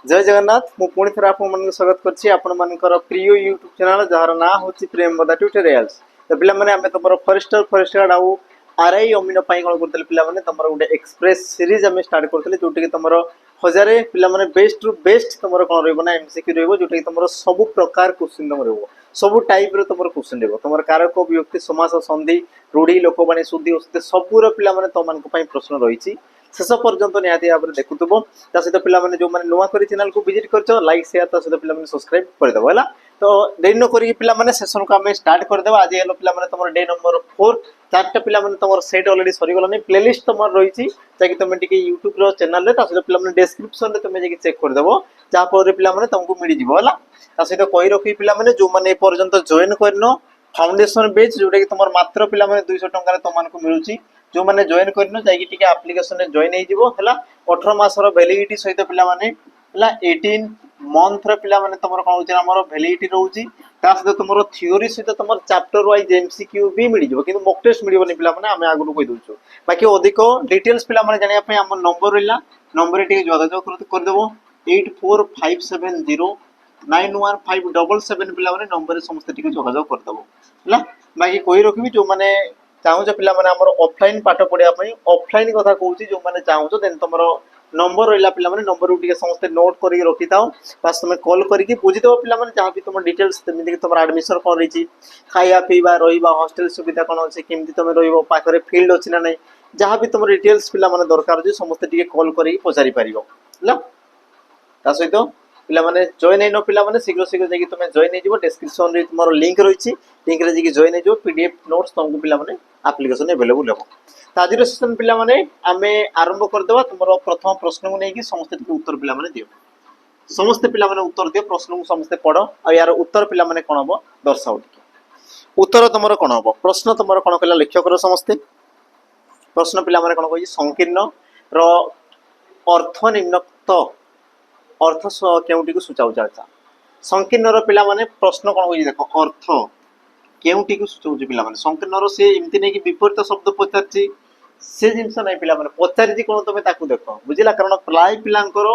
जय जगन्नाथ मु पुणी थर आप स्वागत करछि आपण मानकर प्रिय यूट्यूब चैनल जार ना होछि प्रेम बदा ट्यूटोरियल्स। तो पिला माने आमे तमरो फॉरेस्ट गार्ड आउ आरआई अमीन पई कोन करतले पिला माने तमरो गुटे एक्सप्रेस सीरीज आमे स्टार्ट करतले जोटी के तमरो हजारे पिला माने बेस्ट रु बेस्ट तमरो कोन रहबो ना एमसीक्यू रहबो जोटी के तमरो सब प्रकार क्वेश्चन तमरो रहबो सब टाइप रो तमरो क्वेश्चन रहबो तमरो कारक विभक्ति समास संधि रूढ़ी लोकवाणी शुद्धि औषधि सबूर पिला माने तम मानक पई प्रश्न रहिछि शेष पर्यंत निहाती भाव में देखुव ता सहित पिला माने जो माने नुआ करी चैनल को विजिट करछ लाइक शेयर ता सहित पिला माने सब्सक्राइब कर देबो हला। तो देरी न करी पिला माने सेशन को हमें स्टार्ट कर देबो। आज हेलो पिला माने तमर डे नंबर 4 चारटा पिला माने तमर सेट ऑलरेडी सरी गलानी प्लेलिस्ट तमर रहिछि ताकि तुम टिके YouTube रो चैनल रे ता सहित पिला माने डिस्क्रिप्शन रे तुम जे चेक कर देबो जा पर पिला माने तुमको मिली जिवो हला। ता सहित कहि रखी पिला माने जो माने ए पर्यंत जॉइन करनो फाउंडेशन बेच जोटा कि तुम मात्र पिला माने 200 टंका तुमको मिलूची जो माने जॉइन करनो जाई टिके एप्लीकेशन रे जॉइन हे जिवो हला। 18 मासर वैलिडिटी सहित पिला माने हला 18 मंथ रे पिला माने तमरो कोन होची हमर वैलिडिटी रहउची ता सहित तुमरो थ्योरी सहित तुमर चैप्टर वाइज एमसीक्यू भी मिली जिवो किंतु मॉक टेस्ट मिलिबोनी पिला माने आमे आगु कहि दोछु बाकी अधिक डिटेल्स पिला माने जानिया पय हमर नंबर रहला नंबर टिके जोगाजोग कर देबो 84570 915777 पिला माने नंबर समस्त टिके जोगाजोग कर देबो हला। बाकी कोई रखबी जो माने चाहूछ पिला माने हमर ऑफलाइन पाठ पढिया पई ऑफलाइन कथा कहूची जो माने चाहूछ देन तमरो नंबर रहला पिला माने नंबर टिके समस्त नोट करी रखि ताओ बस तुम कॉल करिकि बुझी देबो पिला माने जहां भी तुम डिटेल्स तमिति कि तुम एडमिशन कोन रहिची खाइया पीवा रहिबा हॉस्टल सुविधा कोन अछि केमति तुम रहिबो पाखरे फील्ड अछि ना नै जहां भी तुम डिटेल्स पिला माने दरकार जे समस्त टिके कॉल करी पचारि परिबो हला। ता सहित पिला माने जॉइन हेनो पिला माने शीघ्र शीघ्र जाकी तुम जॉइन हे जिवो डिस्क्रिप्शन रे तुमरो लिंक रहिछि लिंक रे जाकी जॉइन हे जिवो पीडीएफ नोट्स तुमको पिला माने एप्लीकेशन अवेलेबल हेबो। ता आज सेशन पिला माने आमे आरंभ कर देबा तुमरो प्रथम प्रश्न को नेकी समस्त टिके उत्तर पिला माने दियो समस्त पिला माने उत्तर दियो प्रश्न को समस्त पढो आ यार उत्तर पिला माने कोन हबो दर्शाओ टिके उत्तर तुमरो कोन हबो प्रश्न तुमरो कोन कला लक्ष्य करो समस्त प्रश्न पिला माने कोन कहि संकीर्ण रो अर्थ निम्नक्त अर्थ केउटी को सूचाउ जाचा संकीर्ण रो पिला माने प्रश्न कोन होई देखो अर्थ केउटी को सूचाउ जे पिला माने संकीर्ण रो से एमति नै कि विपरीत शब्द पचारची से जिंस नै पिला माने पचारची कोन तमे ताकू देखो बुझिला कारण प्राय पिलांकर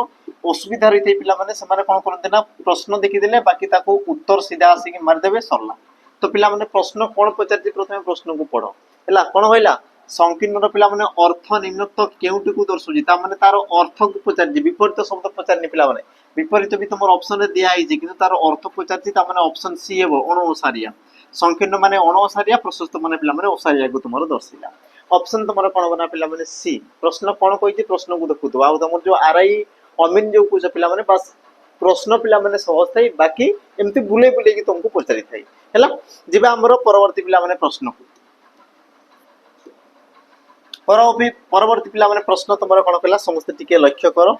असुविधा रहिते पिला माने समाने कोन करते ना प्रश्न देखि देले बाकी ताकू उत्तर सीधा आसी कि मार देबे सरला। तो पिला माने प्रश्न कोन पचारची प्रथमे प्रश्न को पढो हला कोन होइला संकीर्ण पिला माने अर्थ निम्नक्त केउटी को दर्शुजी ता माने तार अर्थ को पचारजी विपरीत शब्द पचारनी पिला माने विपरीत भी तुम ऑप्शन रे दिया आइजी किंतु तार अर्थ पचारची ता माने ऑप्शन सी हेबो अणओसारिया संकीर्ण माने अणओसारिया प्रशस्त माने पिला माने ओसारिया को तुमरो दर्शिला ऑप्शन तुमरो कोन बना पिला माने सी प्रश्न कोन कहि지 प्रश्न को देखु तो आ तुम जो आरआई अमीन जो कुछ पिला माने बस प्रश्न पिला माने सहज थाई बाकी एमती बुले बुले कि तुमको पचारि थाई हैला। जिबा हमरो परवर्ती पिला माने प्रश्न को परवर्ती पिला माने प्रश्न तुमरो कोन कला समस्त टिके लक्ष्य करो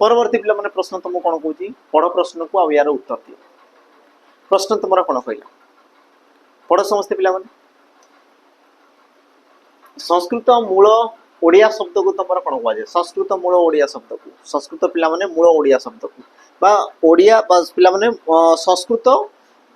परवर्ती पिला माने प्रश्न तुम कोन कहूची पढ़ प्रश्न को आ यार उत्तर दियो प्रश्न तुमरो कोन कहला पढ़ समस्त पिला माने संस्कृत मूल ओडिया शब्द को तुमरो कोन कहवा जाय संस्कृत मूल ओडिया शब्द को संस्कृत पिला माने मूल ओडिया शब्द को बा ओडिया बस पिला माने संस्कृत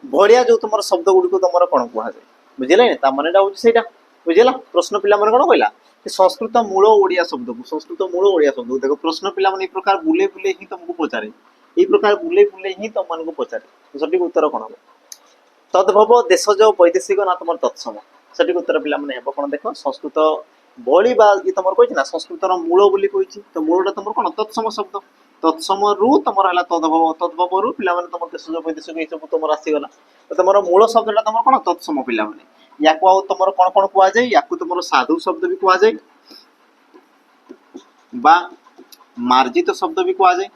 भड़िया जो तुमरो शब्द गुडी को तुमरो कोन कहवा जाय बुझिले ता माने डा होची सेटा बुझिला प्रश्न पिला माने कोन कहला कि संस्कृत मूल ओडिया शब्द को संस्कृत मूल ओडिया शब्द को देखो प्रश्न पिला माने ई प्रकार बुले बुले ही तुमको पचारे ई प्रकार बुले बुले ही तुम मानको पचारे सटीक उत्तर कोन हो तद्भव देशज वैदेशिक ना तुम तत्सम सटीक उत्तर पिला माने हेबो कोन देखो संस्कृत बळी बा ई तुमर कहिछि ना संस्कृत रो मूल बोली कहिछि तो मूलटा तुमर कोन तत्सम शब्द तत्सम रु तुमर हला तद्भव रु पिला माने तुम देशज वैदेशिक ई सब तुमर आसी गला तो तुमर मूल शब्दटा तुमर कोन तत्सम पिला माने याको आ तुमर कोन कोन कुआ जाय याको तुमर साधु शब्द भी कुआ जाय बा मार्जित शब्द भी कुआ जाय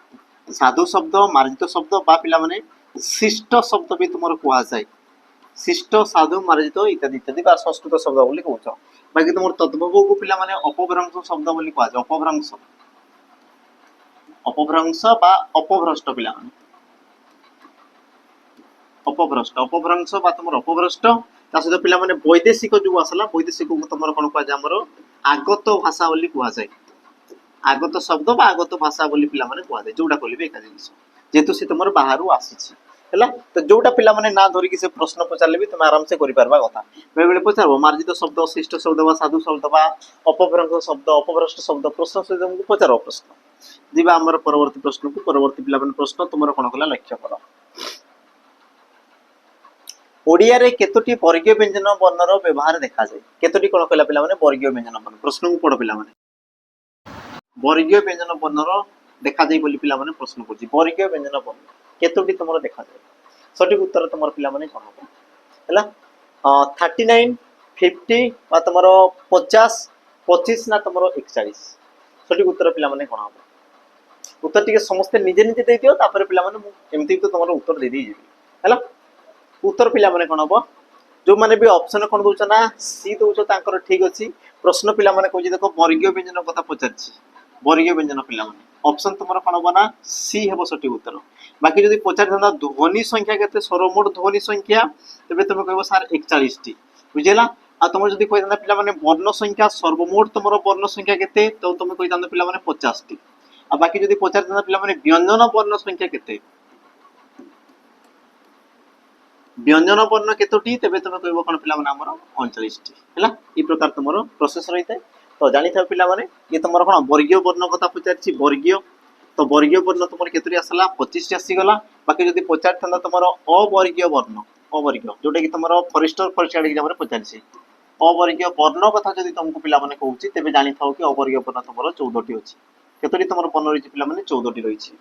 साधु शब्द मार्जित शब्द बा पिला माने शिष्ट शब्द भी तुमर कुआ जाय शिष्ट साधु मार्जित इत्यादि इत्यादि बा संस्कृत शब्द बोली कहउछ बाकी तुमर तद्भव को पिला माने अपभ्रंश शब्द बोली कुआ जाय अपभ्रंश बा अपभ्रष्ट पिला माने अपभ्रंश बा तुमर अपभ्रष्ट ता सहित पिला माने वैदेशिक जो आसला वैदेशिक को तुमर कोन कुआ जाय हमर आगत भाषा बोली कुआ जाय आगत शब्द बा आगत भाषा बोली पिला माने कुआ जाय जोडा कहलिबे एका जिनिस जेतु से तुमर बाहरु आसीछि है तो जोटा पिला माने ना धरिकी से प्रश्न पचारे भी तुम आराम से कर पारबा कथा बेले बेले पचार मार्जित शब्द शिष्ट शब्द बा साधु शब्द बा अपभ्रंश शब्द अपभ्रष्ट शब्द प्रश्न सहित तुमको पचार प्रश्न जीवा आमर परवर्ती प्रश्न को परवर्ती पिला माने प्रश्न तुमर कोन कला लक्ष्य कर ओडिया रे केतोटी वर्गीय व्यंजन वर्णर व्यवहार देखा जाए केतोटी कोन कला पिला माने वर्गीय व्यंजन वर्ण प्रश्न को पढ पिला माने वर्गीय व्यंजन वर्णर देखा जाए बोली पिला माने प्रश्न करछि वर्गीय व्यंजन वर्ण केतोटी तुमर देखा जाए सठिक उत्तर तुमर पिला माने कोन हला 39 50 बा तुमर 50 25 ना तुमर 41 सठिक उत्तर पिला माने कोन उत्तर टिके समस्त निजे निजे दे दियो तापर पिला माने एमती तो तुमर उत्तर दे दी जेबी हला उत्तर पिला माने कोन हबो जो माने भी ऑप्शन कोन दोछ ना सी दोछ तांकर ठीक अछि प्रश्न पिला माने कहछि देखो वर्गीय व्यंजन कथा पचारछि वर्गीय व्यंजन पिला माने ऑप्शन तुमर कोन हबो ना सी हेबो सठिक उत्तर बाकी जदि पचार था ध्वनि संख्या केते सर्वमोट ध्वनि संख्या तबे तुम कहबो सर 41 टी बुझेला आ तुम जदि कहता पिला माने वर्ण संख्या सर्वमोट तुमर वर्ण संख्या केते तो तुम कहता पिला माने 50 टी आ बाकी जदि पचार था पिला माने व्यंजन वर्ण संख्या केते व्यंजन वर्ण केतोटी तबे तुम कहबो कोन पिला माने हमर 39 टी हैला ई प्रकार तुमर प्रोसेस रहिते तो जानि था पिला माने ये तुमर कोन वर्गीय वर्ण कथा पचारछि वर्गीय तो वर्गीय वर्ण तुमर केतोटी आसला 25 टी आसी गला बाकी जदि पचार था तुमर अवर्गीय वर्ण अवर्गीय जोटा कि तुमर फॉरेस्टर परीक्षा एग्जाम रे पचारछि अवर्गीय वर्ण कथा जदि तुमको पिला माने कहउछि तबे जानि थाओ कि अवर्गीय वर्ण तुमर 14 टी अछि केतोटी तुमर वर्ण रहिछि पिला माने 14 टी रहिछि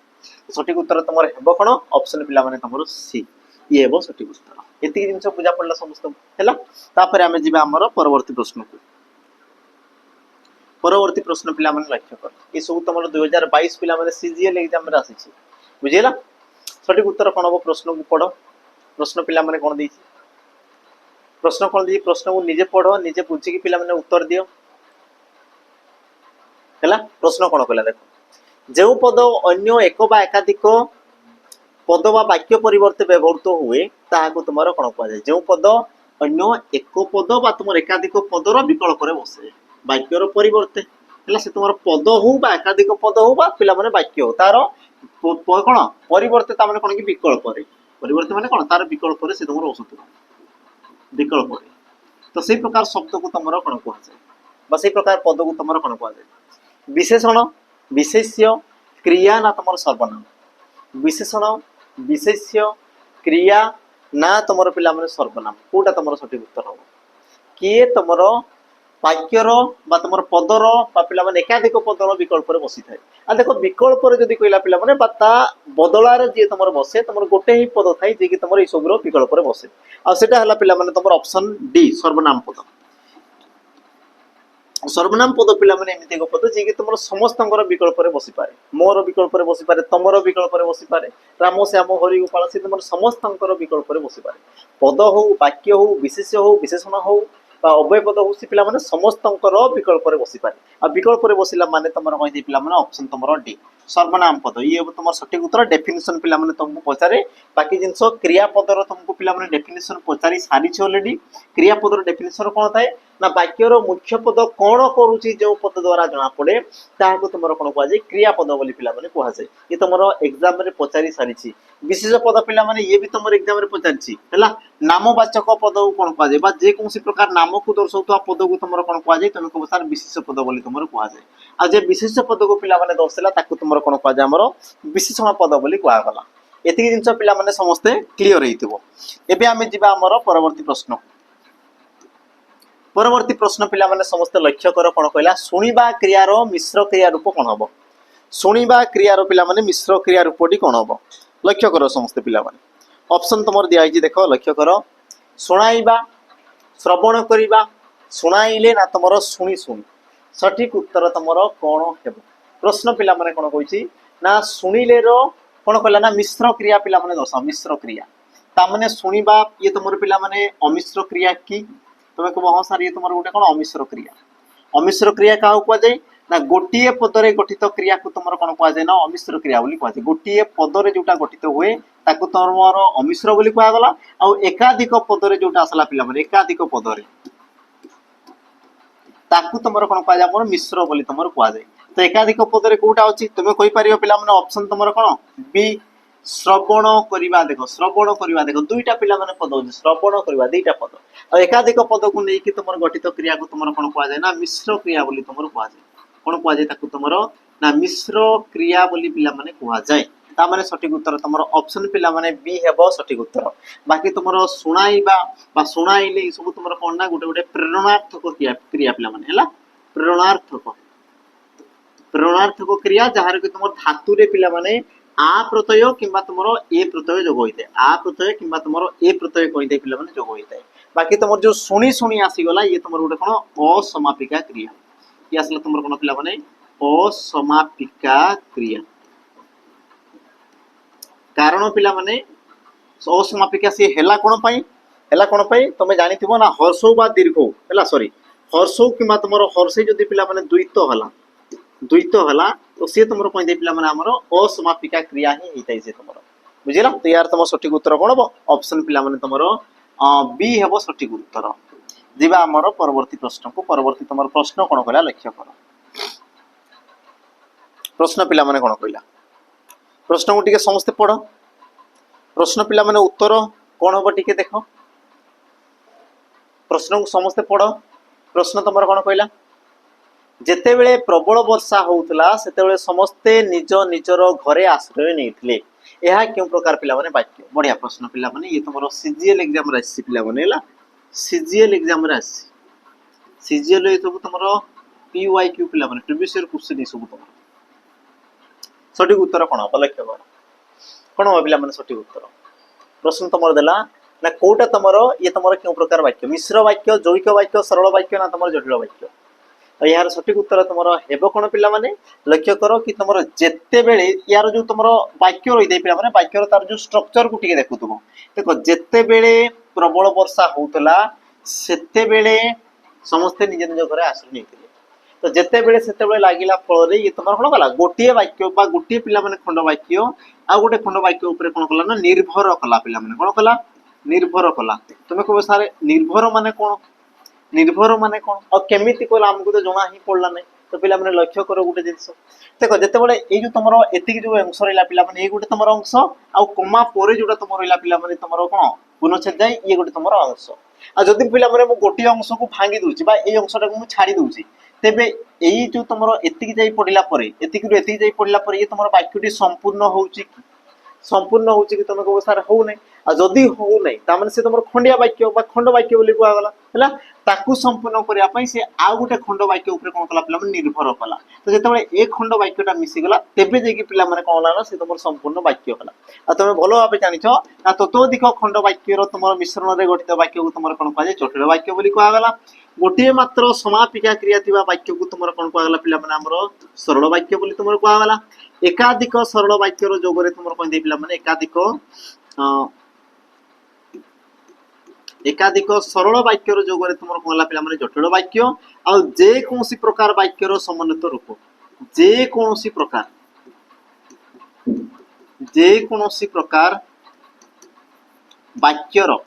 सठिक उत्तर तुमर हेबो कोन ऑप्शन पिला माने तुमर सी ये हेबो सठिक उत्तर एति जिंस बुझा पड़ला समस्त हैला तापर हमें जिबा हमर परवर्ती प्रश्न को परवर्ती प्रश्न पिला माने लक्ष्य कर ये सब तुमर 2022 पिला माने सीजीएल एग्जाम रे आसीछि बुझिला सठिक उत्तर कोन हो प्रश्न को पढो प्रश्न पिला माने कोन देछि प्रश्न कोन देछि प्रश्न को निजे पढो निजे बुझि कि पिला माने उत्तर दियो हैला प्रश्न कोन कहला देखो जेउ पद अन्य एक बा एकाधिक पद बा वाक्य परिवर्ते व्यवहृत हुए ताहाको तुमर कोन कहै जाय जेउ पद अन्य एक पद बा तुमर एकाधिक पदर विकल्प रे बसे वाक्यर परिवर्ते हला से तुमर पद हो बा एकाधिक पद हो बा पिला माने वाक्य हो तार कोन परिवर्ते ता माने कोन कि विकल्प रे परिवर्ते माने कोन तार विकल्प रे से तुमर औसत विकल्प रे तो सेही प्रकार शब्द को तुमर कोन कहै जाय बा सेही प्रकार पद को तुमर कोन कहै जाय विशेषण विशेष्य क्रिया ना तुमर सर्वनाम विशेषण विशेष्य क्रिया ना तुमर पिला माने सर्वनाम कोटा तुमर सठिक उत्तर हो किए तुमर वाक्यर बा तुमर पदर बा पिला माने एकाधिक पदर विकल्प रे बसी थाए आ देखो विकल्प रे जदी कइला पिला माने बता बदलार जे तुमर बसे तुमर गोटे ही पद थाई जे कि तुमर ई सबरो विकल्प रे बसे आ सेटा हला पिला माने तुमर ऑप्शन डी सर्वनाम पद सर्वनाम पद पिला माने एमिति एक पद जे कि तुमर समस्तंकर विकल्प रे बसी पारे मोर विकल्प रे बसी पारे तमर विकल्प रे बसी पारे राम श्याम हरि गोपाल से तुमर समस्तंकर विकल्प रे बसी पारे पद हो वाक्य हो विशेष्य हो विशेषण हो बा अव्यय पद हो से पिला माने समस्तंकर विकल्प रे बसी पारे आ विकल्प रे बसिला माने तुमर कहि दे पिला माने ऑप्शन तुमर डी सर्वनाम पद ये तुमर सठिक उत्तर डेफिनेशन पिला माने तुमको पचारे बाकी जिंस क्रिया पदर तुमको पिला माने डेफिनेशन पचारी सारी छ ऑलरेडी क्रिया पदर डेफिनेशन कोन थाए ना वाक्यर मुख्य पद कोन करूची जो पद द्वारा जना पड़े ताहाको तुमर कोन कहै क्रिया पद बोली पिला माने कहै जाय ये तुमर एग्जाम रे पचारी सारी छी विशेष पद पिला माने ये भी तुमर एग्जाम रे पचारछि हैला नामवाचक पद को कोन कहै बा जे कोनसी प्रकार नाम को दर्शाउतवा पद को तुमर कोन कहै तुम को सर विशेष पद बोली तुमर कहै आ जे विशेष पद को पिला माने दर्शाला ताको तुमर कोन कहै हमर विशेषण पद बोली कहै गला एति जिंस पिला माने समस्त क्लियर हेतिबो एबे हमें जिबा हमर परवर्ती प्रश्न परवर्ती प्रश्न पिला माने समस्त लक्ष्य कर कोन कहला सुनिबा क्रियार मिश्र क्रिया रूप कोन हबो सुनिबा क्रियार पिला माने मिश्र क्रिया रूपटी कोन हबो लक्ष्य कर समस्त पिला माने ऑप्शन तुमर दिया हिची देखो लक्ष्य कर सुनाइबा श्रवण करिबा सुनाइले ना तुमर सुनी सुनी सठिक उत्तर तुमर कोन हेबो प्रश्न पिला माने कोन कहिछि ना सुनिले रो कोन कहला ना मिश्र क्रिया पिला माने दर्शाओ मिश्र क्रिया ता माने सुनिबा ये तुमर पिला माने अमिश्र क्रिया की तुम कह हाँ सर ये तुम गोटे कौन अमिश्र क्रिया क्या कह जाए ना गोटे पदरे गठित क्रिया को तुम कौन कह जाए ना अमिश्र क्रिया बोली कह जाए गोटे पदरे जोटा गठित हुए ताकू तुम अमिश्र बोली कहगला आ एकाधिक पदरे जोटा आसला पिला माने एकाधिक पदरे ताकू तुम कौन कह जाए मिश्र बोली तुम कह जाए तो एकाधिक पदरे कोटा अच्छी तुम कहि परियो पिला माने ऑप्शन तुम कौन बी श्रवण करवा देख श्रवण करवा देख दुईटा पिला माने पद होची श्रवण करवा दुईटा पद आ एकाधिक पद को नै कि तुमर गठित क्रिया को तुमर कोन कुआ जाय ना मिश्र क्रिया बोली तुमर कुआ जाय कोन कुआ जाय ताकू तुमर ना मिश्र क्रिया बोली पिला माने कुआ जाय ता माने सठिक उत्तर तुमर ऑप्शन पिला माने बी हेबो सठिक उत्तर बाकी तुमर सुनाइबा बा सुनाइले ई सब तुमर कोन ना गुटे गुटे प्रेरणार्थक क्रिया पिला माने हला प्रेरणार्थक क्रिया जहार कि तुमर धातु रे पिला माने आ प्रत्यय किंबा तुमरो ए प्रत्यय जोग होइते आ प्रत्यय किंबा तुमरो ए प्रत्यय कहिते पिला माने जोग होइते बाकी तुमर जो सुनी सुनी आसी गला ये तुमर गुटे कोन असमापिका क्रिया ये असले तुमर कोन पिला माने असमापिका क्रिया कारण पिला माने असमापिका से हेला कोन पई तमे जानिथिबो ना हर्षो बा दीर्घो हेला सॉरी हर्षो किंबा तुमरो हर्षे जदी पिला माने द्वैत हला तो से तुमर कोन दे पिला माने हमरो असमापिका क्रिया ही हेतै से तुमरो बुझिला तो यार तुम सठिक उत्तर कोन हो ऑप्शन पिला माने तुमरो बी हेबो सठिक उत्तर दिबा हमरो परवर्ती प्रश्न को परवर्ती तुमर प्रश्न कोन कहला लक्ष्य करो प्रश्न पिला माने कोन कहला प्रश्न को टिके समस्त पढ़ प्रश्न पिला माने उत्तर कोन हो टिके देखो प्रश्न को समस्त पढ़ प्रश्न तुमर कोन कहला जेते बेले प्रबल वर्षा होउतला सेते बेले समस्ते निज निजर घरे आश्रय नेइथिले एहा क्यों प्रकार पिला माने वाक्य बढ़िया प्रश्न पिला माने ये तुमरो सीजीएल एग्जाम रे आसी पिला माने हला सीजीएल एग्जाम रे आसी सीजीएल ए सब तुमरो पीवाईक्यू पिला माने प्रीवियस ईयर क्वेश्चन ए सब तुमरो सठिक उत्तर कोन हो लक्ष्य कर कोन हो पिला माने सठिक उत्तर प्रश्न तुमरो देला ना कोटा तुमरो ये तुमरो क्यों प्रकार वाक्य मिश्र वाक्य जैविक वाक्य सरल वाक्य ना तुमरो जटिल वाक्य यार सठिक उत्तर तुम हेब कौन पिला माने लक्ष्य करो कि तुम जेते बेले यार जो तुम वाक्य रही पिला माने वाक्यर तार जो स्ट्रक्चर को टिके देखुथबो देखो जेते बेले प्रबल वर्षा होउतला सेते बेले समस्ते निज निज घरे आश्रय नेइथिले तो जेते बेले सेते बेले लागिला फल रे ये तुम कोन कला गोटिए वाक्य बा गोटिए पिला माने खंड वाक्य आ गोटे खंड वाक्य ऊपर कोन कला ना निर्भर कला पिला माने कोन कला निर्भर कला तुमे को सारे निर्भर माने कोन निर्भर माने कोन और केमिति कोला हमको तो जणा ही पड़ला नै तो पिला माने लक्ष्य करो गुटे जिंस देखो जते बळे ए जो तमरो एतिक जो अंश रहिला पिला माने ए गुटे तमरो अंश आ कोमा पोरे जोटा तमरो रहिला पिला माने तमरो कोन गुणछेद जाय ये गुटे तमरो अंश आ जदि पिला माने मो गोटी अंश को भांगी दूची बा ए अंशटा को मु छाडी दूची तेबे एई जो तमरो एतिक जाई पडिला परे एतिक रु एतिक जाई पडिला परे ये तमरो वाक्यटी संपूर्ण होउची संपूर्ण होउची कि तमे को सार हो नै आ जदि हो नै ता माने से तमरो खंडिया वाक्य बा खंड वाक्य बोली को आगला हला ताकू संपूर्ण करिया पई से आ गुटे खंड वाक्य ऊपर कोन कला पिला माने निर्भर कला तो जेते बळे ए खंड वाक्यटा मिसी गला तेबे जे कि पिला माने कोन होला से तमरो संपूर्ण वाक्य होला आ तमे भलो भाबे जानिछो ना ततोधिक खंड वाक्य रो तमरो मिश्रण रे गठित वाक्य को तमरो कोन पाजे जटिल वाक्य बोली को आगला गोटे मात्र समापिका क्रिया थिबा वाक्य को तमरो कोन को आगला पिला माने हमरो सरल वाक्य बोली तमरो को आगला एकाधिक सरल वाक्य रो जोगरे तमरो कोन दे पिला माने एकाधिक सरल वाक्य रो जोगरे तुमर कोला पिला माने जटिल वाक्य आ जे कोनसी प्रकार वाक्य रो समन्वित रूप जे कोनसी प्रकार वाक्य रो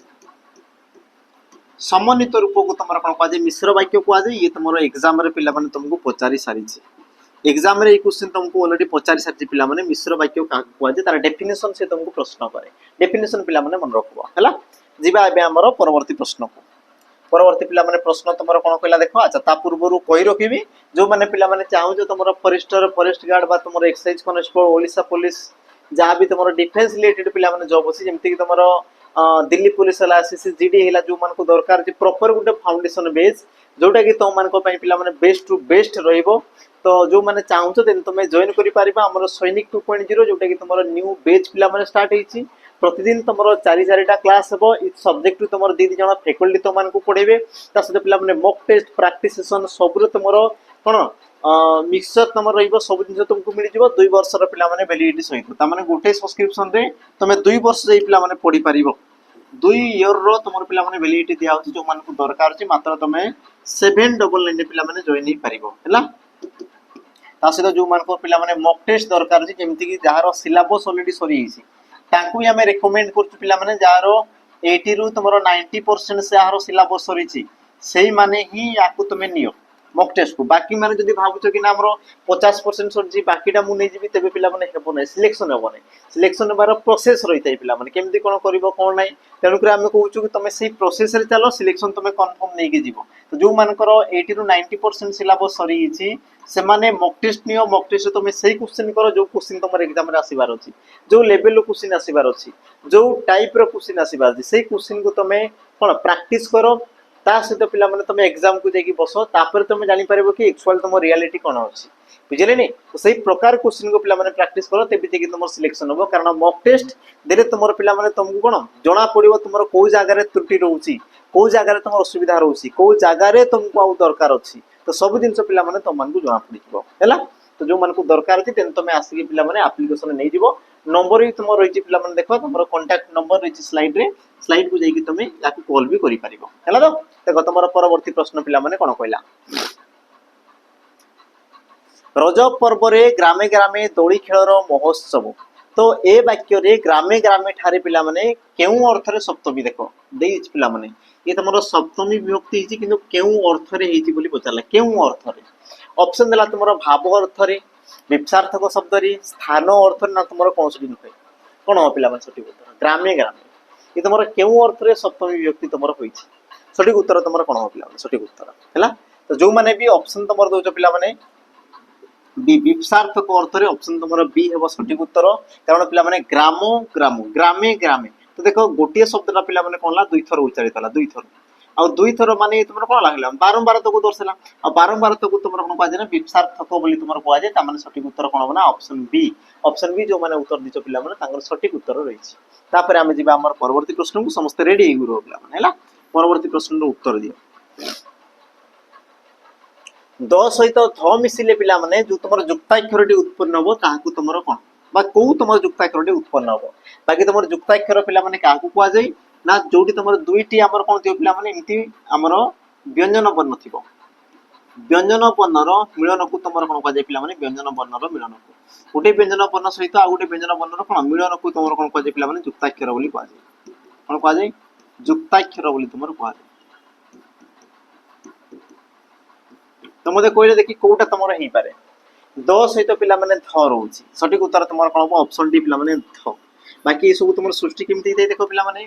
समन्वित रूप को तुमर कोन पाजे मिश्र वाक्य को आजे ये तुमरो एग्जाम रे पिला माने तुमको पचारि सारी छे एग्जाम रे ई क्वेश्चन तुमको ऑलरेडी पचारि सारी पिला माने मिश्र वाक्य का को आजे तार डेफिनेशन से तुमको प्रश्न करे डेफिनेशन पिला माने मन रखबो हला जीवा एबे हमरो परवर्ती प्रश्न को परवर्ती पिला माने प्रश्न तुमरो कोन कहला देखो अच्छा ता पूर्वरु कहि रखिबी जो माने पिला माने चाहू जो तुमरो फॉरेस्ट गार्ड बा तुमरो एक्साइज कांस्टेबल ओडिसा पुलिस जहां भी तुमरो डिफेंस रिलेटेड पिला माने जॉब अछि जेमति कि तुमरो दिल्ली पुलिस हला आसीसी जीडी हला जो मान को दरकार जे प्रॉपर गुटे फाउंडेशन बेस जोटा कि तुम मान को पई पिला माने बेस्ट टू बेस्ट रहइबो तो जो माने चाहू तो तुम जॉइन करि पारिबा हमरो सैनिक 2.0 जोटा कि तुमरो न्यू बैच पिला माने स्टार्ट हेछि प्रतिदिन तुमरो 4-4टा क्लास हेबो इ सब्जेक्ट टू तुमरो 2 जण फैकल्टी तुम मान को पढेबे ता सते पिला माने मॉक टेस्ट प्रैक्टिस सेशन सबरो तुमरो कोन मिक्सचर तुमरो रहइबो सब दिन तुमको मिलि जिवो 2 वर्ष रो पिला माने वैलिडिटी सहित ता माने गोटे सब्सक्रिप्शन रे तुमे 2 वर्ष जे पिला माने पढि पारिबो 2 इयर रो तुमरो पिला माने वैलिडिटी दिया होछि जो मान को दरकार छि मात्र तुमे 799 पिला माने जॉइन ही पारिबो हला ता सहित जो मान को पिला माने मॉक टेस्ट दरकार छि जेमति कि जहारो सिलेबस ऑलरेडी सरी हिछि ताकू भी हमें रेकमेंड करछु पिला माने जारो 80 रु तुमरो 90% से आरो सिलेबस सरी छि सेही माने ही याकू तुमे नियो मॉक टेस्ट को बाकी माने जदी भाबुछ कि ना हमरो 50% सरजी बाकीटा मु नै जिबि तेबे पिला माने हेबो नै सिलेक्शन हेबार प्रोसेस रहितै पिला माने केमति कोन करिवो कोन नै तेनु करे हम कहउछु कि तमे सेही प्रोसेस रे चलो सिलेक्शन तमे कंफर्म नै के जीवो तो जो मानकर 80 टू 90% सिलेबस सरी छि से माने मॉक टेस्ट नियो मॉक टेस्ट तमे सेही क्वेश्चन करो जो क्वेश्चन तमर एग्जाम रे आसीबार अछि जो लेवल रो क्वेश्चन आसीबार अछि जो टाइप रो क्वेश्चन आसीबार अछि सेही क्वेश्चन को तमे कोन प्रैक्टिस करो ता सहित पिला माने तमे एग्जाम को जेकी बसो तापर तमे जानि परबो कि एक्चुअल तम रियलिटी कोन अछि बुझिले नि तो सही प्रकार क्वेश्चन को पिला माने प्रैक्टिस करो तेबि जेकी तमर सिलेक्शन होबो कारण मॉक टेस्ट देले तमर पिला माने तुमको कोन जणा पडिबो तमर को जागा रे त्रुटि रहउची को जागा रे तमर असुविधा रहउची को जागा रे तुमको आउ दरकार अछि तो सब दिन से पिला माने तम मन को जणा पडिबो हैला तो जो मन को दरकार अछि तेन तमे आसी पिला माने एप्लीकेशन नै दिबो नंबर ही तुम रही पिला माने देखो तुमरो कांटेक्ट नंबर रही स्लाइड को जाई कि तुम याकू कॉल भी करि परिबो हैला तो देखो तुमरो परवर्ती प्रश्न पिला माने कोन कहला रज पर्व रे ग्रामे ग्रामे दोली खेलर महोत्सव तो ए वाक्य रे ग्रामे ग्रामे ठारे पिला माने केउ अर्थ रे सप्तमी देखो देई पिला माने ये तुमरो सप्तमी विभक्ति हिची किंतु केउ अर्थ रे हिची बोली पचारला केउ अर्थ रे ऑप्शन देला तुमरो भाव अर्थ रे विपसार्थक शब्द रे स्थान अर्थ रे ना तुमरो कोन सटी नुके कोन हो पिला माने सटी उत्तर ग्रामे ग्रामे ये तुमरो केउ अर्थ रे सप्तमी विभक्ति तुमरो होईची सटी उत्तर तुमरो कोन हो पिला माने सटी उत्तर हैला तो जो माने भी ऑप्शन तुमरो दोचो पिला माने बी विपसार्थक अर्थ रे ऑप्शन तुमरो बी हेबो सटीक उत्तर कारण पिला माने ग्रामो ग्रामो ग्रामे ग्रामे तो देखो गोटिए शब्दटा पिला माने कोनला दुई थर उच्चारित होला दुई थर आ दुई थर माने तुमरो कोन लागला बारंबार तो को दर्शला आ बारंबार तो को तुमरो कोन पाजे ना विपसार्थक बोली तुमरो कोआ जाय ता माने सटीक उत्तर कोन हो ना ऑप्शन बी जो माने उत्तर दिचो पिला माने तांगर सटीक उत्तर रहिछि तापर आमे जिबा हमर परवर्ती प्रश्न को समस्त रेडी हेगु रो पिला माने हैला परवर्ती प्रश्न रो उत्तर दियो द सहित ध मिसिले पिला माने जो तुमर जुक्ताक्षरटी उत्पन्न हो ताहाकू तुमर कोन बा को तुमर जुक्ताक्षरटी उत्पन्न हो बाकी तुमर जुक्ताक्षर पिला माने काहाकू कुआ जाय ना जोटी तुमर दुईटी हमर कोन दियो पिला माने इमती हमर व्यंजन वर्ण थिबो व्यंजन वर्णर मिलन को तुमर कोन कुआ जाय पिला माने व्यंजन वर्णर मिलन को गोटे व्यंजन वर्ण सहित आ गोटे व्यंजन वर्णर कोन मिलन को तुमर कोन कुआ जाय पिला माने जुक्ताक्षर बोली कुआ जाय कोन कुआ जाय जुक्ताक्षर बोली तुमर कुआ जाय तो मते कोइले देखि कोटा तमरो हेई पारे द सहित पिला माने ध रहउची सटीक उत्तर तमरो कोन हो ऑप्शन डी पिला माने ध बाकी ए सब तमरो सृष्टि केमति दे देखो पिला माने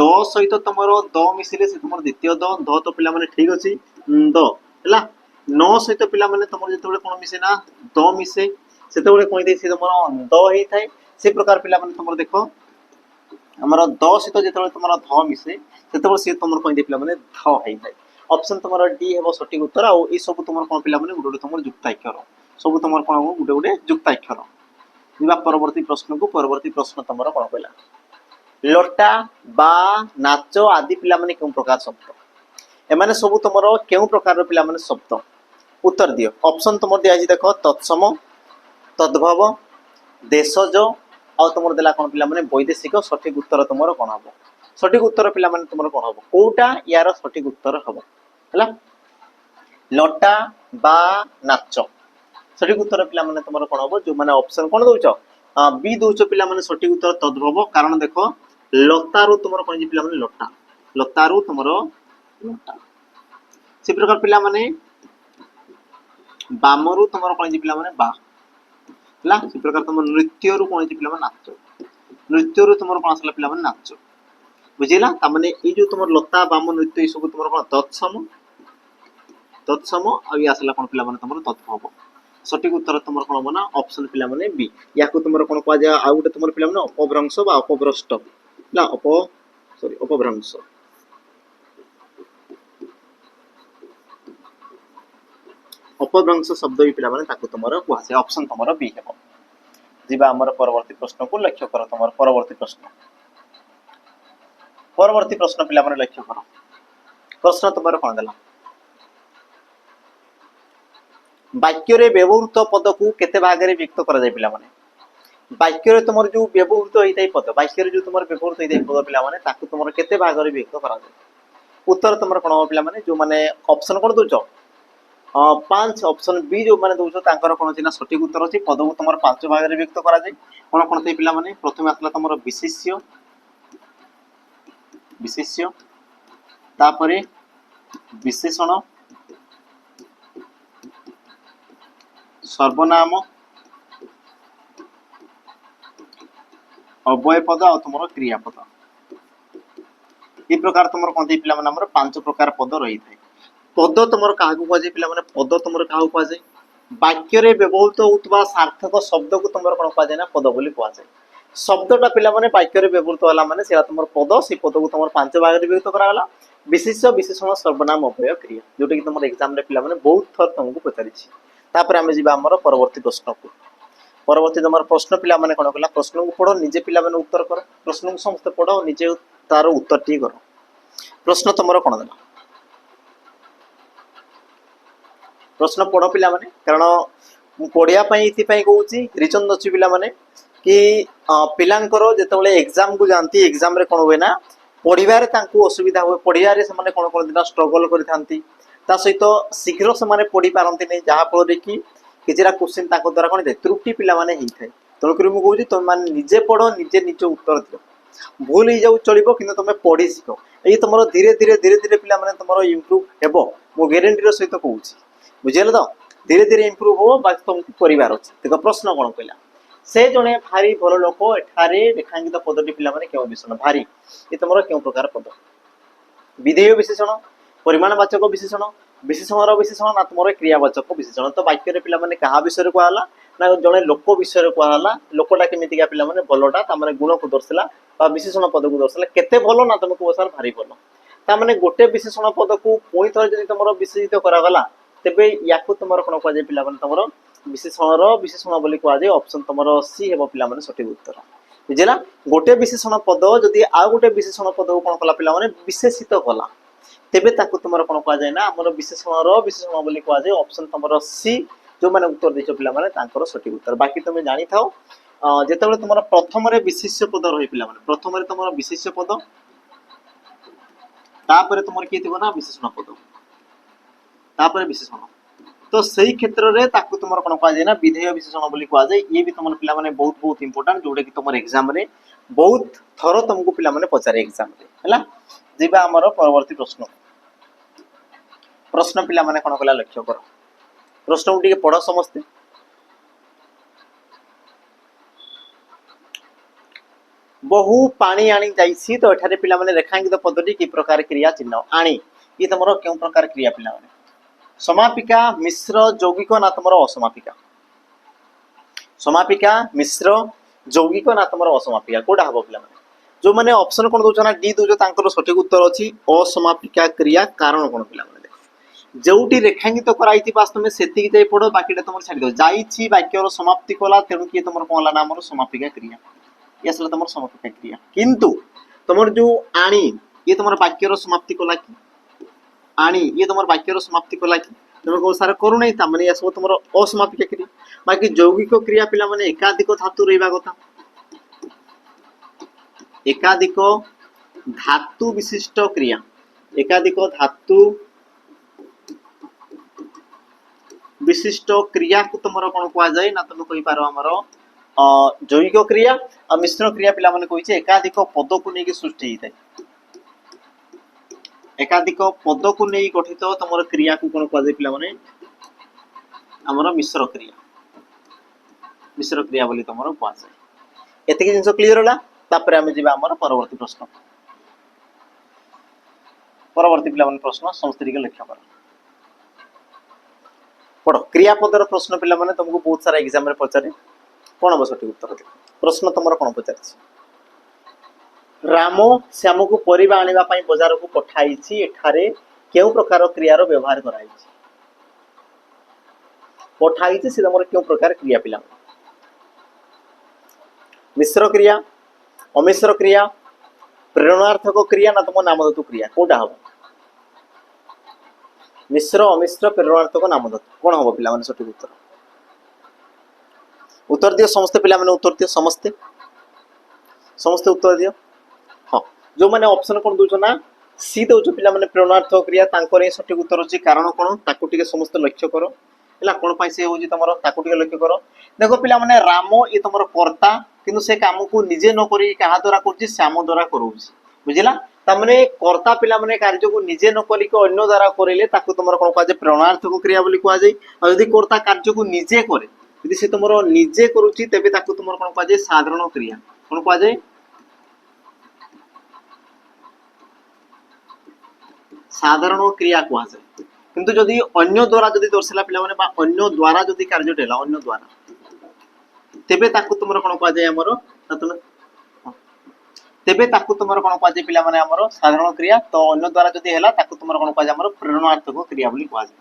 द सहित तमरो द मिसिले से तमरो द्वितीय द तो पिला माने ठीक अछि द हला न सहित पिला माने तमरो जेतेबेले कोन मिसे ना द मिसे सेतेबेले कोइ दे से तमरो द हेई थाए से प्रकार पिला माने तमरो देखो हमरो द सहित जेतेबेले तमरो ध मिसे सेतेबेले से तमरो कोइ दे पिला माने ध हेई थाए ऑप्शन तुमर डी हेबो सटीक उत्तर आ ई सब तुमर कोन पिला माने गुडे तुमर जुक्ताक्षर सब तुमर कोन हो गुडे गुडे जुक्ताक्षर निबा परवर्ती प्रश्न को परवर्ती प्रश्न तुमर कोन कहला लटा बा नाचो आदि पिला माने कोन प्रकार शब्द ए माने सब तुमर केउ प्रकार पिला माने शब्द उत्तर दियो ऑप्शन तुमर दिया जी देखो तत्सम तद्भव देशज आ तुमर देला कोन पिला माने वैदेशिक सटीक उत्तर तुमर कोन हबो सटीक उत्तर पिला माने तुमर कोन हबो कोटा यार सटीक उत्तर हबो हला लटा बा नाच सटीक उत्तर पिला माने तुमर कोन हबो जो माने ऑप्शन कोन दोउचो बी दोउचो पिला माने सटीक उत्तर तद्भव कारण देखो लतारू तुमर कोन जी पिला माने लटा लतारू तुमर लटा से प्रकार पिला माने बामरू तुमर कोन जी पिला माने बा हला से प्रकार तुमर नृत्यरू कोन जी पिला माने नाच नृत्यरू तुमर कोन असला पिला माने नाच बुझिला ता माने ए जो तुमर लता बाम नृत्य सब तुमर कोन तत्सम आ या असला कोन पिला माने तुमर तत्भव सटीक उत्तर तुमर कोन बना ऑप्शन पिला माने बी याकू तुमर कोन कुआ जा आ गुटे तुमर पिला माने अपभ्रंश बा अपभ्रष्ट ला अपभ्रंश अपभ्रंश शब्द भी पिला माने ताकू तुमर कुआ से ऑप्शन तुमर बी हेबो जिबा हमर परवर्ती प्रश्न को लक्ष्य करो तुमर परवर्ती प्रश्न पिला माने लक्ष्य करो प्रश्न तुमर कोन देला वाक्य रे व्यवहृत पद को केते भाग रे व्यक्त करा जाय पिला माने वाक्य रे तुमर जो व्यवहृत होइतै पद वाक्य रे जो तुमर व्यवहृत होइतै पद पिला माने ताकू तुमर केते भाग रे व्यक्त करा जाय उत्तर तुमर कोन हो पिला माने जो माने ऑप्शन कोन दोचो 5 ऑप्शन बी जो माने दोचो तांकर कोन छिना सटीक उत्तर अछि पद को तुमर 5 भाग रे व्यक्त करा जाय कोन कोन तै पिला माने प्रथम आसला तुमर विशेष्य तापरे विशेषण सर्वनाम अव्यय पद और तुम क्रियापद ये प्रकार तुम कहते पिला माने 5 प्रकार पद रही है पद तुम क्या कहुए पिला माने पद तुम क्या कहुए वाक्य रे व्यवहृत होता सार्थक शब्द को तुम कौन कहुए ना पद बोली कहुए शब्दटा पिला माने वाक्य रे व्यवहृत होला माने सेटा तुम पद से पद को तुम 5 भाग रे विभक्त करागला विशेष विशेषण सर्वनाम अव्यय क्रिया जोटा कि तुम एग्जाम रे पिला माने बहुत थर तुमको पचारि तापर आम जी आम परवर्ती प्रश्न को परवर्ती तुम प्रश्न पिला माने कौन कला प्रश्न को पढ़ो निजे पिला माने उत्तर कर प्रश्न को समस्त पढ़ो निजे तार उत्तर टी कर प्रश्न तुम कौन देला प्रश्न पढ़ पिला माने कारण पढ़िया कहूँ रिजन अच्छी पिला माने कि पिलांकर जिते एग्जाम को जाती एग्जाम रे कौन हुए ना पढ़ार असुविधा हुए पढ़ारे से कौन करते स्ट्रगल करती सहित शीघ्र से पढ़ी पारती नहीं जहाँफल कि किसी क्वेश्चन द्वारा कौन थे त्रुटि पिला माने होता है तेणुक मुझे तुम मैंने निजे पढ़ निजे निज उत्तर दियो भूल हो जाऊ चलो कि तुम पढ़ी शिख ये तुम धीरे धीरे धीरे धीरे पिला माने तुम इम्प्रूव हेबो मो ग्यारंटी सहित कहूँ बुझेल तो धीरे धीरे इम्प्रूव हो बाकी तुमको परिवार अच्छे देख प्रश्न कौन कहला से जड़े भारी भल लोक एठारे रेखांकित पदटी पिला माने क्यों विशेषण भारी ये तुम क्यों प्रकार पद विधेय विशेषण परिमाणवाचक विशेषण विशेषण विशेषण ना तुम क्रियावाचक विशेषण तो वाक्य पिला माने कहा विषय कहला ना जड़े लोक विषय कहला लोकटा केमितिका पिला माने भलटा तामाने गुण को दर्शाला बा विशेषण पद को दर्शाला केते भल ना तुमको बसार भारी भल तामाने गोटे विशेषण पद को पुणी थोड़े जदि तुम विशेषित करागला तेबे याकू तुम कौन कहुए पिला माने तुम विशेषण विशेषण बोली कहुए ऑप्शन तुम सी हेबो पिला माने सठिक उत्तर बुझेला गोटे विशेषण पद जदि आ गोटे विशेषण पद को कौन कला पिला माने विशेषित कला तेबे ताकू तुम कौन कहुए ना आमर विशेषण विशेषण बोली कहुए ऑप्शन तुम सी जो मैंने उत्तर देछ पिला माने तांकर सठिक उत्तर बाकी तुम जानी थाओ जेतेबेले तुम प्रथम रे विशेष्य पद रही पिला माने प्रथम रे तुम विशेष्य पद तापर तुम किए थिबो ना विशेषण पद तापर विशेषण तो सही क्षेत्र में ताकू तुम कौन कहुए ना विधेय विशेषण बोली कहुए ये भी तुम पिला माने बहुत बहुत इंपोर्टेंट जोटा कि तुम एग्जाम रे बहुत थर तुमको पिला माने पचारे एग्जाम रे हैला जीवा हमर परवर्ती प्रश्न प्रश्न पिला माने कौन कला लक्ष्य कर प्रश्न को टिके पढ़ समस्ते बहु पानी आनी जाइसी तो एठारे पिला माने रेखांकित पदटी कि प्रकार क्रिया चिन्ह आनी ये तुमरो क्यों प्रकार क्रिया पिला माने समापिका मिश्र यौगिक ना तुम असमापिका समापिका मिश्र यौगिक ना तुम असमापिका कोटा हम पिला जो मैंने ऑप्शन कौन दौर ना डी दौर तर सठिक उत्तर अच्छी असमापिका क्रिया कारण कौन पिला जोटी रेखांकित कराई तुम से पढ़ बाकी तुम छाड़ दो जाइए वाक्यर समाप्ति कला तेणु किए तुम कौन है ना समापिका क्रिया ये आसला तुम समापिका क्रिया किंतु तुम जो आनी ये तुम वाक्यर समाप्ति कला कि आनी ये तुम वाक्यर समाप्ति कला कि तुम कौ सार करूना ताने यह सब तुम असमापिका क्रिया बाकी यौगिक क्रिया पिला माने एकाधिक धातु रहा कथा एकाधिक धातु विशिष्ट क्रिया एकाधिक धातु विशिष्ट क्रिया को तुम कौन कहुए ना तुम कही पार आमर जैविक क्रिया और मिश्रण क्रिया पिला माने कही एकाधिक पद को लेकिन सृष्टि होता है एकाधिक पद को नहीं गठित तुम क्रिया को कौन कहुए पिला माने आमर मिश्र क्रिया बोली तुम कहुए एतिक जिन क्लीयर होला तापर आम जी आमर परवर्ती प्रश्न परवर्ती पिला प्रश्न समस्त लक्ष्य कर पढ़ क्रियापदर प्रश्न पिला माने तुमको बहुत सारा एग्जाम रे पचारे कौन हम सठिक उत्तर दे प्रश्न तुम कौन पचार राम श्याम को परिबा आनिबा पई बाजार को पठाई एठारे केउ प्रकार क्रियार व्यवहार कराई पठाई से तुम क्यों प्रकार क्रिया पिला मिश्र क्रिया अमिश्र क्रिया प्रेरणार्थक क्रिया ना तुम नामधातु क्रिया कोटा हम मिश्र अमिश्र प्रेरणार्थक नामधातु कौन हम पिला माने सठिक उत्तर उत्तर दियो समस्ते पिला माने उत्तर दियो समस्ते समस्ते उत्तर दियो हाँ जो मैंने ऑप्शन कौन दौर ना सी दौर पिला माने प्रेरणार्थक क्रिया तांकर ही सठिक उत्तर अच्छी कारण कौन ताकू टिके समस्त लक्ष्य करो है कौन पाई से होजी तुम ताकू टिके लक्ष्य करो देखो पिला माने राम ये तुम कर्ता किंतु से काम को निजे न करी क्या द्वारा कर श्याम द्वारा करोछि बुझिला तामने कर्ता पिला माने कार्य को निजे न करिक अन्य द्वारा करिले ताकू तुमर कोन कुआ जे प्रेरणार्थक क्रिया बोली कुआ जाय। आ यदि कर्ता कार्य को निजे करे यदि से तुमर निजे करूची तेबे ताकू तुमर कोन कुआ जाय साधारण क्रिया कोन कुआ जाय साधारण क्रिया कुआ जाय। किंतु जदि अन्य द्वारा जदि दर्शाला पिला माने बा अन्य द्वारा जदि कार्य टेला अन्य द्वारा तेबे ताकू तुमर कोन कुआ जाय हमरो तेबे ताकू तुमर कोन कुआ जाय पिला माने हमरो साधारण क्रिया तो अन्य द्वारा जदि हैला ताकू तुमर कोन कुआ जाय हमरो प्रेरणार्थक क्रिया बोली कुआ जाय।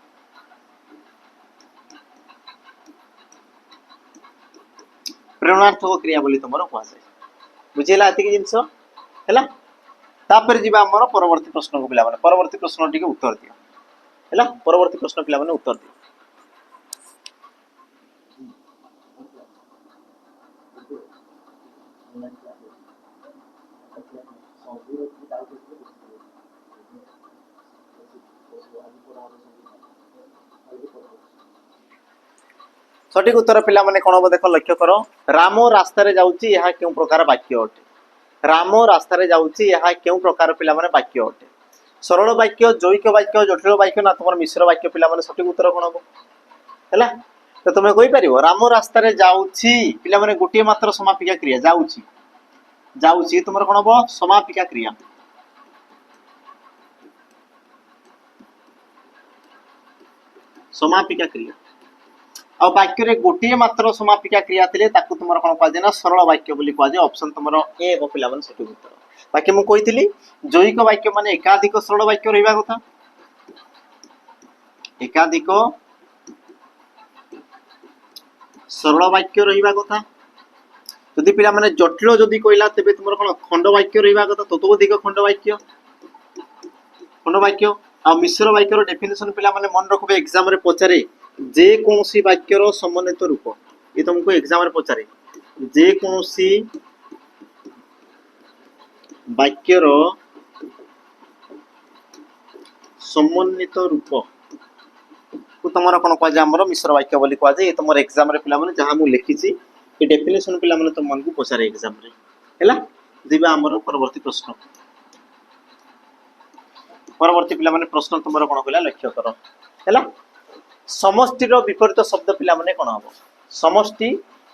प्रेरणार्थक क्रिया बोली तुमर कुआ जाय बुझिला एति कि जिंस हैला। तापर जीवा हमरो परवर्ती प्रश्न को पिला माने परवर्ती प्रश्न टिके उत्तर दियो हैला। परवर्ती प्रश्न पिला माने उत्तर दियो। सठिक उत्तर पिला माने कोन देख लक्ष्य करो राम रास्ता रे जाउची यहा केउ प्रकार वाक्य अटे। राम रास्ता रे जाउची यहा केउ प्रकार पिला माने वाक्य अटे। सरल वाक्य जैक वाक्य जटिल वाक्य ना तुमर मिश्र वाक्य पिला माने सठिक उत्तर कोन हो हैला। तो तुमे कहि परिबो राम रास्ता रे जाउची पिला माने गोटे मात्र समापिका क्रिया जाउची जाउची तुमर कोन हो समापिका क्रिया समापिका क्रिया आ वाक्य रे गोटे मात्र समापिका क्रिया थिले ताकू तुमर कोन कुआ जाय ना सरल वाक्य बोली कुआ जाय। ऑप्शन तुमर ए हो पिला माने सठिक उत्तर। बाकी मु कहितली जैक वाक्य माने एकाधिक सरल वाक्य रहिबा कथा एकाधिक सरल वाक्य रहिबा कथा। जदि पिला माने जटिल जदि कहला तेबे तुमर कोन खंड वाक्य रहिबा कथा ततोधिक खंड वाक्य आ मिश्र वाक्य रो डेफिनेशन पिला माने मन रखबे एग्जाम रे पचारे जे कोनोसी वाक्य रो समन्वित रूप ये तुमको एग्जाम रे पचारे जे कोनोसी वाक्य रो समन्वित रूप को तुमरा कोन कुआ जाय हमरो मिश्र वाक्य बोली कुआ जाय। ये तुमर एग्जाम रे पिला माने जहां मु लिखिची ए डेफिनेशन पिला माने तुम मन को पचारे एग्जाम रे हैला। दिबा हमरो परवर्ती प्रश्न परवर्ती पिला माने प्रश्न तुमरा कोन कहला लक्ष्य करो हैला। समष्टि रो विपरीत शब्द पिला माने कोन हबो समष्टि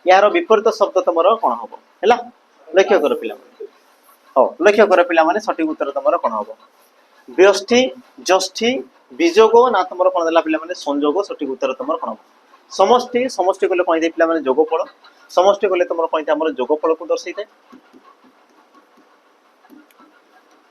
यार विपरीत शब्द तुमरा कोन हबो हैला। लक्ष्य करो पिला माने हो लक्ष्य करो पिला माने सठिक उत्तर तुमरा कोन हबो व्यष्टि जष्टि विजोग ना तुमरा कोन देला पिला माने संयोग सठिक उत्तर तुमरा कोन हबो समष्टि समष्टि कोले कोन दे पिला माने जोगफल समष्टि कोले तुमरा कोन हमर जोगफल को दर्शाई थाए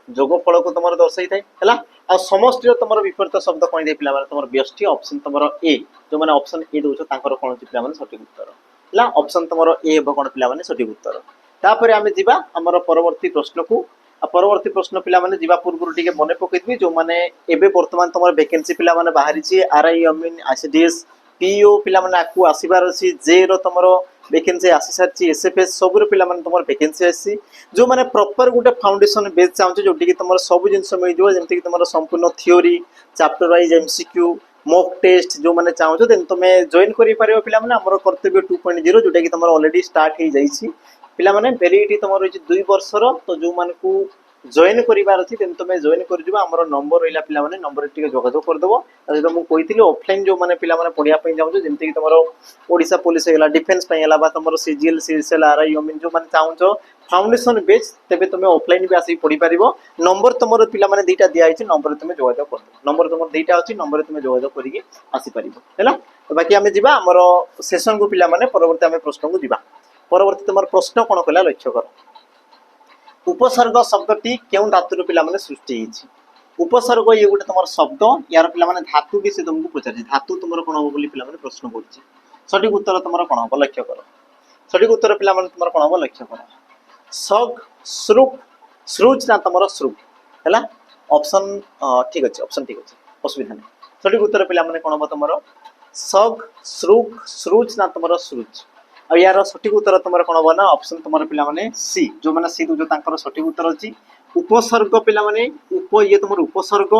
जोगफल को तुमरा दर्शाई थाए हैला। आ समष्टि तुमरा विपरीत शब्द कोन दे पिला माने तुमरा व्यष्टि ऑप्शन तुमरा ए जो माने ऑप्शन ए दोछ तांकर कोन पिला माने सठिक उत्तर हैला। ऑप्शन तुमरा ए हो कोन पिला माने सठिक उत्तर। तापर आमे जिबा हमर परवर्ती प्रश्न को परवर्ती प्रश्न पिला माने जीवा पूर्व टिके मने पकेइबी जो माने एबे वर्तमान तमर वैकेंसी पिला माने बाहरी छी आरआई अमीन आईसीडीएस पीओ पिला माने आकु आसीबार छी जे रो तमरो वैकेंसी आसी सारची एसएफएस सब रो पिला माने तमर वैकेंसी आसी जो माने प्रॉपर गुटे फाउंडेशन बेस चाहू जोटी कि तमर सब जिंस मिल जो जेमति कि तमर संपूर्ण theory chapter wise MCQ mock test जो माने चाहू देन तुमे जॉइन करि पारियो पिला माने हमर कर्तव्य 2.0 जोटा कि तमर ऑलरेडी स्टार्ट हे जाई छी पिला माने वैलिडिटी तमर होची 2 वर्ष रो तो जो मान को जॉइन करिवार अछि तेन तुमे जॉइन कर दिबा हमर नंबर रहिला पिला माने नंबर टिके जोगाजोग कर देबो। जदि मु कहितली ऑफलाइन जो माने पिला माने पढिया पई जाउ जेमति कि तमरो ओडिसा पुलिस हेला डिफेंस पई हेला बा तमरो सीजीएल सीएसएल आरआई अमीन जो माने चाहू फाउंडेशन बेस तेबे तुमे ऑफलाइन भी आसी पढि परिबो। नंबर तमरो पिला माने दीटा दिया आइछि नंबर तुमे जोगाजोग कर नंबर तमरो दीटा अछि नंबर तुमे जोगाजोग करिके आसी परिबो हैला। तो बाकी आमे जिबा हमरो सेशन को पिला माने परवर्ती आमे प्रश्न को जिबा परवर्ती तमर प्रश्न कोन कला लक्ष्य कर उपसर्ग शब्दटी केउ धातु पिला माने सृष्टि हिछि उपसर्ग ये गोटे तमर शब्द यार पिला माने धातु भी से तुमको पचारि धातु तुमरो कोन हो बोली पिला माने प्रश्न करछि सठिक उत्तर तमरो कोन हो लक्ष्य कर सठिक उत्तर पिला माने तमरो कोन हो लक्ष्य कर सग श्रुक श्रुज ना तमरो श्रुक हैला। ऑप्शन ठीक अछि ऑप्शन ठीक अछि असुविधा नै सठिक उत्तर पिला माने कोन हो तमरो सग श्रुक श्रुज ना तमरो श्रुज आ यार सठिक उत्तर तुमर कोन हो ना ऑप्शन तुमर पिला माने सी जो माने सी जो तांकर सठिक उत्तर अछि उपसर्ग पिला माने उप ये तुमर उपसर्ग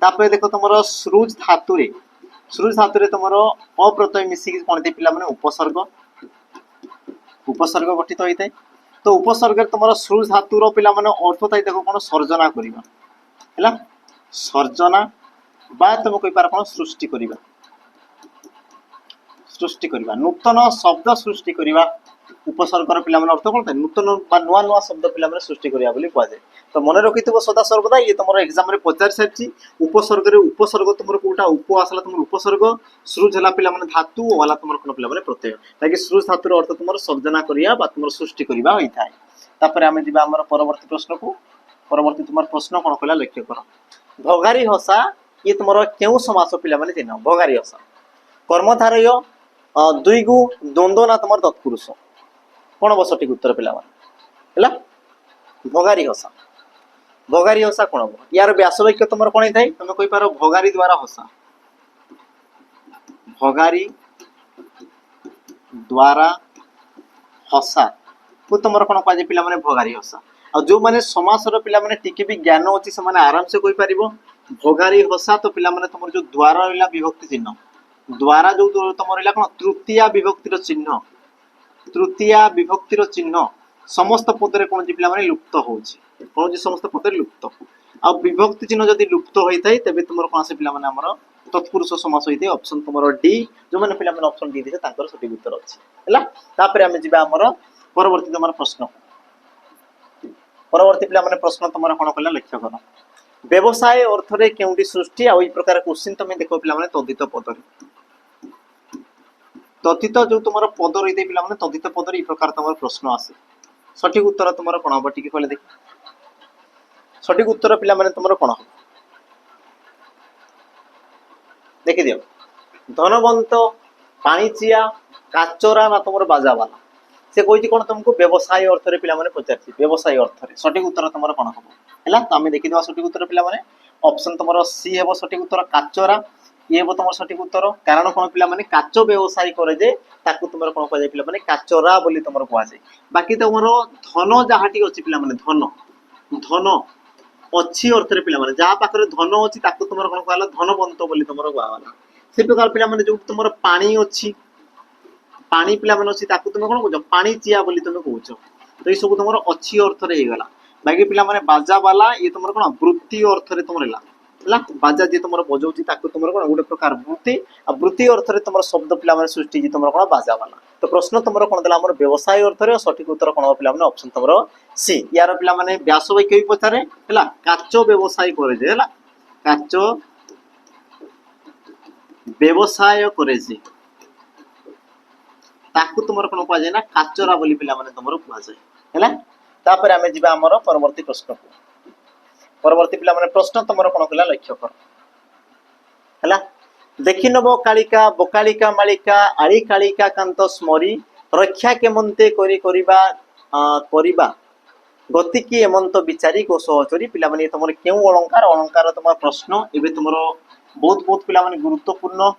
तापर देखो तुमर श्रुज धातु रे तुमर अप्रत्यय मिसी कोन दे पिला माने उपसर्ग गठित होइतै तो उपसर्ग तुम सृ धातुर पिला माने अर्थ थाई देखो कोन सर्जना करिबा हैला सर्जना बा तुम कहि पार कोन सृष्टि करिबा नूतन शब्द सृष्टि करिबा उपसर्गर पिला माने अर्थ कोन थाई नूतन बा नुआ नुआ शब्द पिला माने सृष्टि करिया बोली कहै जाय तो मन रखिथबो सदा सर्वदा ये तुम एग्जाम रे पचार सारची उपसर्ग रे उपसर्ग तुम कोटा उप आसला तुम उपसर्ग सृज हला पिला माने धातु वाला तुम कोन पिला माने प्रत्यय ताकि सृज धातुर अर्थ तुम सर्जना करिया बा तुम सृष्टि करिबा होई थाय तापर आमे दिबा हमर परवर्ती प्रश्न को परवर्ती तुम प्रश्न कोन कहला लक्ष्य कर भगारी हसा ये तुम केउ समास पिला माने चिन्ह भगारी हसा कर्मधारय दुई गु द्वंद्व ना तुम तत्पुरुष कोन बस सठिक उत्तर पिला माने हला भगारी हसा कोन हो यार व्यास वाक्य तुम कोन थाई तुम कहि पारो भगारी द्वारा हसा भगारी द्वारा हसा को तुम कोन पाजे पिला माने भगारी हसा आ जो माने समासर पिला माने टिके भी ज्ञान होची से माने आराम से कहि परिबो भगारी हसा तो पिला माने तुम जो द्वारा रहला विभक्ति चिन्ह द्वारा जो तुम रहला कोन तृतीया विभक्तिर चिन्ह समस्त पदरे कोन जे पिला माने लुप्त होउची कोन जे समस्त पदरे लुप्त आ विभक्ति चिन्ह जदी लुप्त होई थाई तबे तुमर कोन से पिला माने हमर तत्पुरुष समास होई थाई ऑप्शन तुमर डी जो माने पिला माने ऑप्शन डी दिसे तांकर सठिक उत्तर अछि हैला तापर हमें जिबा हमर परवर्ती तुमर प्रश्न परवर्ती पिला माने प्रश्न तुमर कोन कहला लक्ष्य करो व्यवसाय अर्थ रे केउडी सृष्टि आ ओई प्रकार क्वेश्चन तुमे देखो पिला माने तदित पदरे तदित जो तुमर पद रही पिला माने तदित पदरे ई प्रकार तुमर प्रश्न आसे सठिक उत्तर तुमर कोन हो टिके कहले देख सठिक उत्तर पिला माने तुमर कोन हो देखि दियो धनवंत पाणीचिया काचरा ना तुमर बाजावाला से कोइची कोन तुमको व्यवसाय अर्थ रे पिला माने पचारछि व्यवसाय अर्थ रे सठिक उत्तर तुमर कोन हो हैला तो हमें देखि देवा सठिक उत्तर पिला माने ऑप्शन तुमर सी हेबो सठिक उत्तर काचरा ये हेबो तुमर सठिक उत्तर कारण कोन पिला माने काचो व्यवसाय करे जे ताकू तुमर कोन कहै पिला माने काचरा बोली तुमर कहै छै बाकी तुमर धन जहाटी अछि पिला माने धन अच्छी अर्थ रे पिला माने जहा पाखरे धन अछि ताकू तुमर कोन कहला धनवंत बोली तुमर कहवाला से प्रकार पिला माने जो तुमर पानी अछि पानी पिला माने अछि ताकू तुम कोन कहजो पानी चिया बोली तुम कहउछो तो ई सब तुमर अच्छी अर्थ रे हेगला बाकी पिला माने बाजा वाला ये तुमर कोन वृत्ति अर्थ रे तुमर ला बाजा जे तुमर बजाउची ताकू तुमर कोन गुटे प्रकार वृत्ति आ वृत्ति अर्थ रे तुमर शब्द पिला माने सृष्टि जे तुमर कोन बाजा वाला तो प्रश्न तुमर कोन देला हमर व्यवसाय अर्थ रे सठिक उत्तर कोन पिला माने ऑप्शन तुमर सी यार पिला माने व्यास वाक्य पचारे हला काचो व्यवसाय करे जे हला काचो व्यवसाय करे जे ताकू तुमर कोन कहै ना काचरा बोली पिला माने तुमर कहै जाय हला तापर हमें जिबा हमर परवर्ती प्रश्न को परवर्ती पिला माने प्रश्न तुमर कोन कहला लक्ष्य कर हला देखि नबो कालिका बोकालिका मालिका आळी कालिका कांत स्मरी रक्षा केमंते करी करिबा गति की एमंत विचारी को सहचरी पिला माने तुमर केउ अलंकार तुमर प्रश्न एबे तुमर बहुत पिला माने गुरुत्वपूर्ण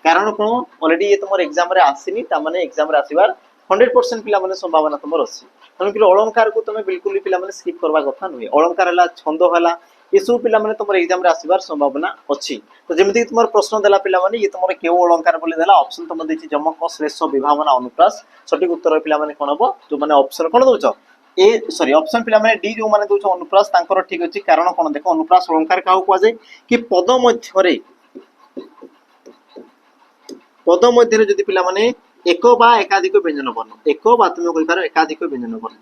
कारण कोन ऑलरेडी ये तुमर एग्जाम रे आसीनी ता माने एग्जाम रे आसीबार 100% पिला माने संभावना तुमर अछि तन कि अलंकार को तुमे बिल्कुल ही पिला माने स्किप करबा कथा नय अलंकार हला छंद हला ये सब पिला माने तुमर एग्जाम रे आसीबार संभावना अछि तो जेमिति तुमर प्रश्न देला पिला माने ये तुमर केउ अलंकार बोली देला ऑप्शन तुम देछि जमक श्लेष विभावना अनुप्रास सठिक उत्तर पिला माने कोन हबो जो माने ऑप्शन कोन दोछ ए सॉरी ऑप्शन पिला माने डी जो माने दोछ अनुप्रास तांकर ठीक अछि कारण कोन देखो अनुप्रास अलंकार काहू को जाय कि पद मध्य जदि पिला माने एक बा एकाधिक व्यंजन वर्ण एक बा तुम कहि पारो एकाधिक व्यंजन वर्ण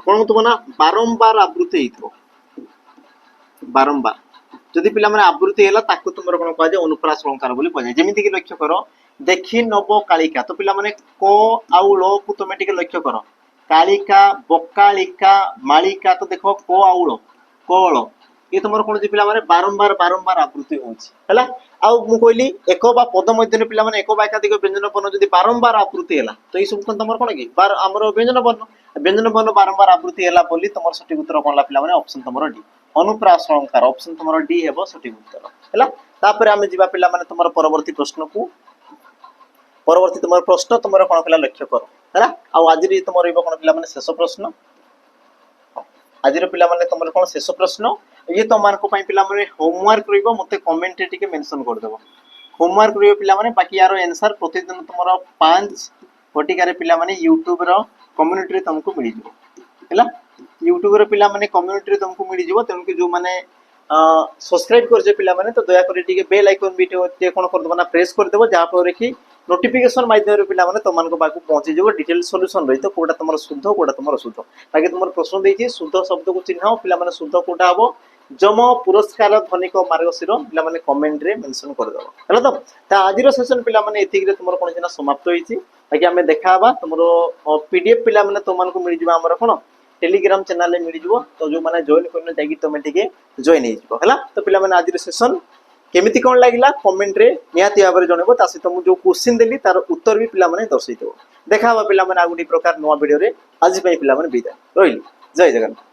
कोन तुम ना बारंबार आवृत्ति हेइथो बारंबार जदि पिला माने आवृत्ति हैला ताकू तुमर कोन कहै जे अनुप्रास अलंकार बोली कहै जेमिति कि लक्ष्य करो देखि नबो कालिका तो पिला माने को आउलो को तुमे टिके लक्ष्य करो कालिका बोकालिका मालिका तो देखो को आउलो कोलो ये तुमर कोन जे पिला माने बारंबार आवृत्ति होछि हैला आ मु कहली एक बा पद मध्य पिला माने एक बा एकाधिक व्यंजन वर्ण जदि बारंबार आवृत्ति हैला तो ई सब कोन तुमर कोन कि बार हमर व्यंजन वर्ण बारंबार आवृत्ति हैला बोली तुमर सठिक उत्तर कोन ला पिला माने ऑप्शन तुमर डी अनुप्रास अलंकार ऑप्शन तुमर डी हेबो सठिक उत्तर हैला तापर हमें जिबा पिला माने तुमर परवर्ती प्रश्न को परवर्ती तुमर प्रश्न तुमर कोन कला लक्ष्य करो हैला आ आज री तुमर इबो कोन पिला माने शेष प्रश्न आज रे पिला माने तुमर कोन शेष प्रश्न ये तो मान को पई पिला माने होमवर्क रहिबो मते कमेंट रे टिके मेंशन कर देबो होमवर्क करियो पिला माने बाकी यार आंसर प्रतिदिन तुमरो 5 घटिकार पिला माने यूट्यूब रो कम्युनिटी रे तुमको मिल जिवो हैला यूट्यूब रो पिला माने कम्युनिटी रे तुमको मिल जिवो तेन कि जो माने सब्सक्राइब करजे पिला माने तो दया करी टिके बेल आइकन भी टे कोन कर दबो ना प्रेस कर देबो जा पर कि नोटिफिकेशन माध्यम रे पिला माने तमन को बाकू पहुंची जिवो डिटेल सॉल्यूशन रही तो कोडा तमरो शुद्ध कोडा तमरो शुद्ध बाकी तमरो प्रश्न देछि शुद्ध शब्द को चिन्हाओ पिला माने शुद्ध कोडा हबो जम पुरस्कार धनिक मार्गशीर पिला माने कमेंट रे मेंशन कर दबो हैला तो ता आज रो सेशन पिला माने एतिक रे तमरो कोन जेना समाप्त होईछि बाकी हमें देखा हबा तमरो पीडीएफ पिला माने तमन को मिल जिबा हमर कोन टेलीग्राम चैनल में मिल जिवो तो जो माने जॉइन करने जागी तमे टिके जॉइन हे जिवो हैला तो पिला माने आज रो सेशन केमिति कोन लागिला कमेंट रे नियाती भाबरे जणेबो तासी तुम जो क्वेश्चन देली तार उत्तर भी पिला माने दर्शई देबो देखा हबा पिला माने आगुडी प्रकार नवा वीडियो रे आज पई पिला माने विदाय रोइली जय जगन्नाथ।